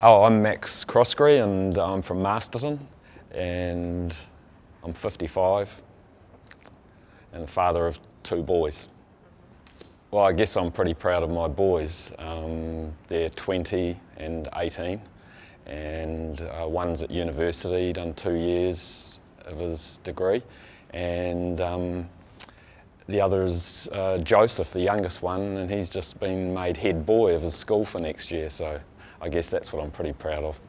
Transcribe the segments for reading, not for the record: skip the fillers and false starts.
Oh, I'm Max Croskery and I'm from Masterton and I'm 55 and the father of 2 boys. Well, I guess I'm pretty proud of my boys. They're 20 and 18 and one's at university, done 2 years of his degree, and the other is Joseph, the youngest one, and he's just been made head boy of his school for next year, so I guess that's what I'm pretty proud of.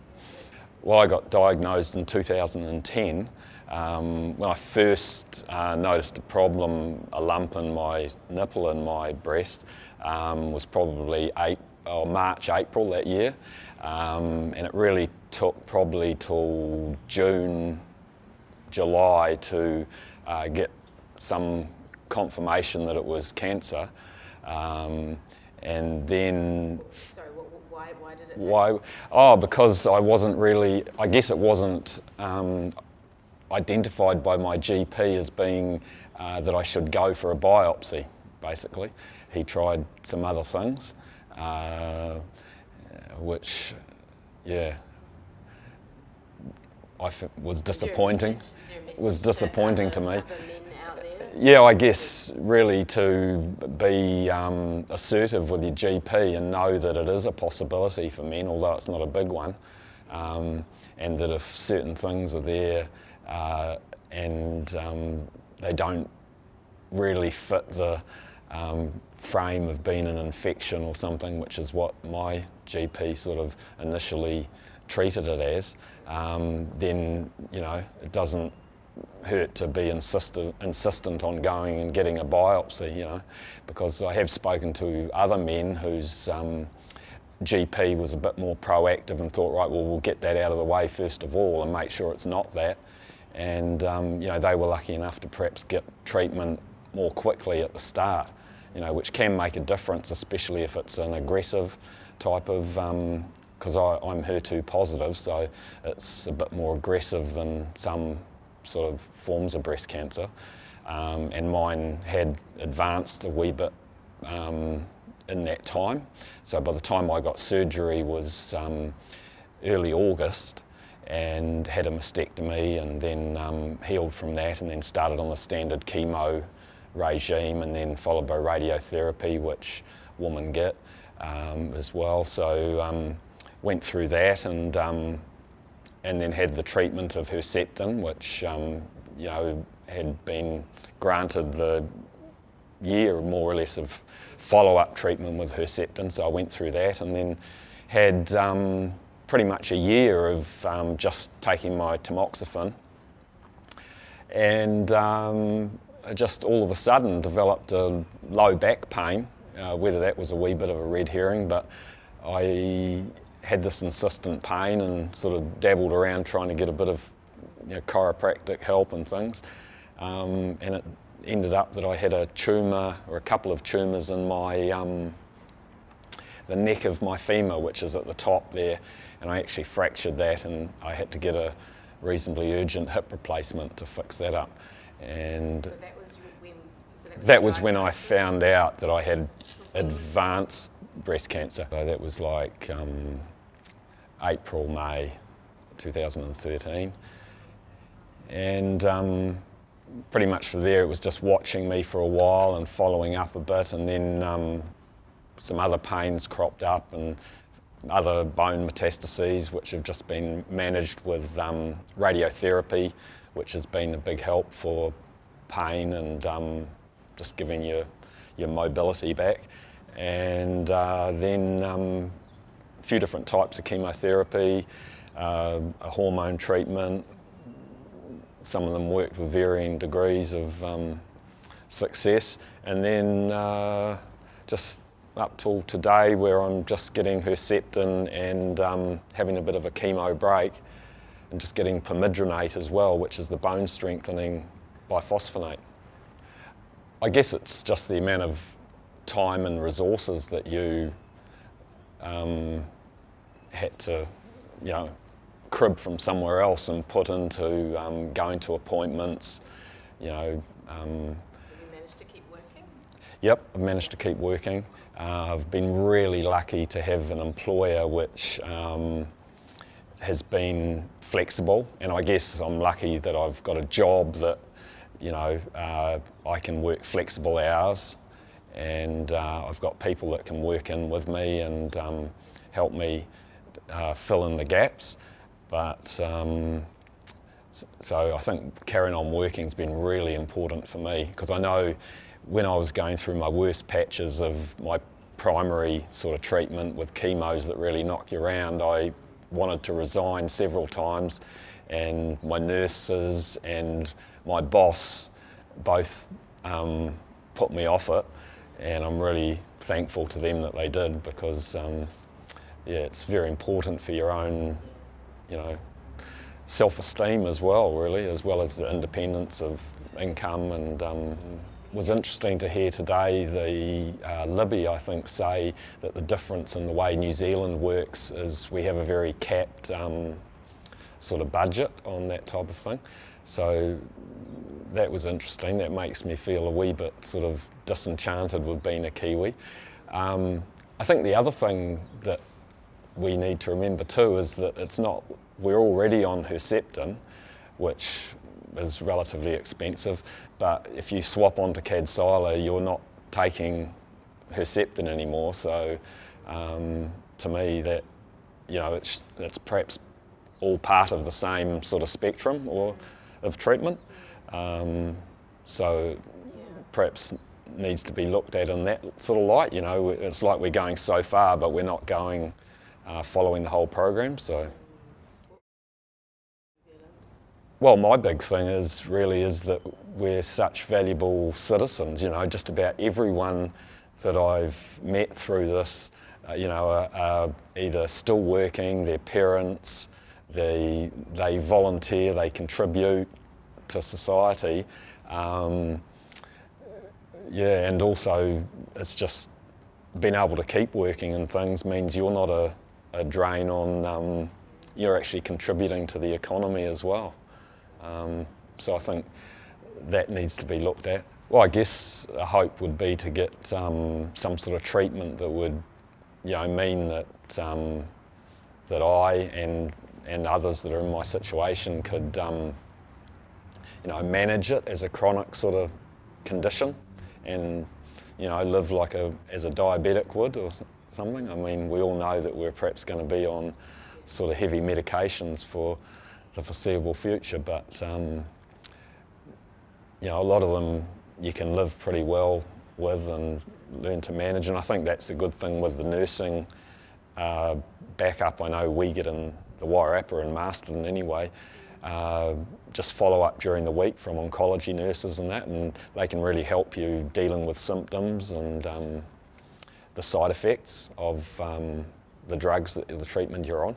Well, I got diagnosed in 2010. When I first noticed a problem, a lump in my nipple in my breast, was probably March, April that year, and it really took probably till June, July to get some confirmation that it was cancer, and then. Sorry, why did it? Why? Oh, because I wasn't really. I guess it wasn't identified by my GP as being that I should go for a biopsy. Basically, he tried some other things, which, yeah, was disappointing. Was disappointing to me. Yeah, I guess really to be assertive with your GP and know that it is a possibility for men, although it's not a big one, and that if certain things are there and they don't really fit the frame of being an infection or something, which is what my GP sort of initially treated it as, then, you know, it doesn't hurt to be insistent on going and getting a biopsy, you know, because I have spoken to other men whose GP was a bit more proactive and thought, right, well, we'll get that out of the way first of all and make sure it's not that. And, you know, they were lucky enough to perhaps get treatment more quickly at the start, you know, which can make a difference, especially if it's an aggressive type of, because I'm HER2 positive, so it's a bit more aggressive than some sort of forms of breast cancer, and mine had advanced a wee bit in that time. So by the time I got surgery was early August, and had a mastectomy, and then healed from that, and then started on the standard chemo regime, and then followed by radiotherapy, which women get as well. So went through that, and then had the treatment of Herceptin, which you know, had been granted the year more or less of follow-up treatment with Herceptin. So I went through that, and then had pretty much a year of just taking my tamoxifen, and just all of a sudden developed a low back pain, whether that was a wee bit of a red herring, but I had this insistent pain and sort of dabbled around trying to get a bit of, you know, chiropractic help and things, and it ended up that I had a tumour or a couple of tumours in my the neck of my femur, which is at the top there, and I actually fractured that, and I had to get a reasonably urgent hip replacement to fix that up. And So that was when I found out that I had advanced breast cancer. So that was like April, May 2013. And pretty much from there it was just watching me for a while and following up a bit, and then some other pains cropped up and other bone metastases, which have just been managed with radiotherapy, which has been a big help for pain and just giving you your mobility back. And then a few different types of chemotherapy, a hormone treatment. Some of them worked with varying degrees of success, and then just up till today, where I'm just getting Herceptin and having a bit of a chemo break, and just getting pamidronate as well, which is the bone strengthening biphosphonate. I guess it's just the amount of time and resources that you had to, you know, crib from somewhere else and put into going to appointments, you know. Have you managed to keep working? Yep, I've managed to keep working. I've been really lucky to have an employer which has been flexible, and I guess I'm lucky that I've got a job that, you know, I can work flexible hours, and I've got people that can work in with me and help me fill in the gaps. But so I think carrying on working has been really important for me, because I know when I was going through my worst patches of my primary sort of treatment with chemos that really knock you around, I wanted to resign several times, and my nurses and my boss both put me off it, and I'm really thankful to them that they did, because yeah, it's very important for your own, you know, self-esteem as well, really, as well as the independence of income. And was interesting to hear today the Libby, I think, say that the difference in the way New Zealand works is we have a very capped sort of budget on that type of thing. So that was interesting. That makes me feel a wee bit sort of disenchanted with being a Kiwi. I think the other thing that we need to remember too is that it's not, we're already on Herceptin, which is relatively expensive, but if you swap onto Kadcyla, you're not taking Herceptin anymore. So to me, that, you know, it's perhaps all part of the same sort of spectrum or of treatment. So perhaps needs to be looked at in that sort of light. You know, it's like we're going so far, but we're not going following the whole program. So, well, my big thing is that we're such valuable citizens. You know, just about everyone that I've met through this, you know, are either still working, their parents, they volunteer, they contribute to society. Yeah, and also it's just being able to keep working and things means you're not a drain on, you're actually contributing to the economy as well. So I think that needs to be looked at. Well, I guess a hope would be to get some sort of treatment that would, you know, mean that that I and others that are in my situation could, you know, manage it as a chronic sort of condition, and, you know, live like as a diabetic would or something. I mean, we all know that we're perhaps going to be on sort of heavy medications for the foreseeable future, but you know, a lot of them you can live pretty well with and learn to manage, and I think that's the good thing with the nursing backup. I know we get in the Wairarapa in Marston anyway, just follow up during the week from oncology nurses and that, and they can really help you dealing with symptoms and the side effects of the drugs, the treatment you're on.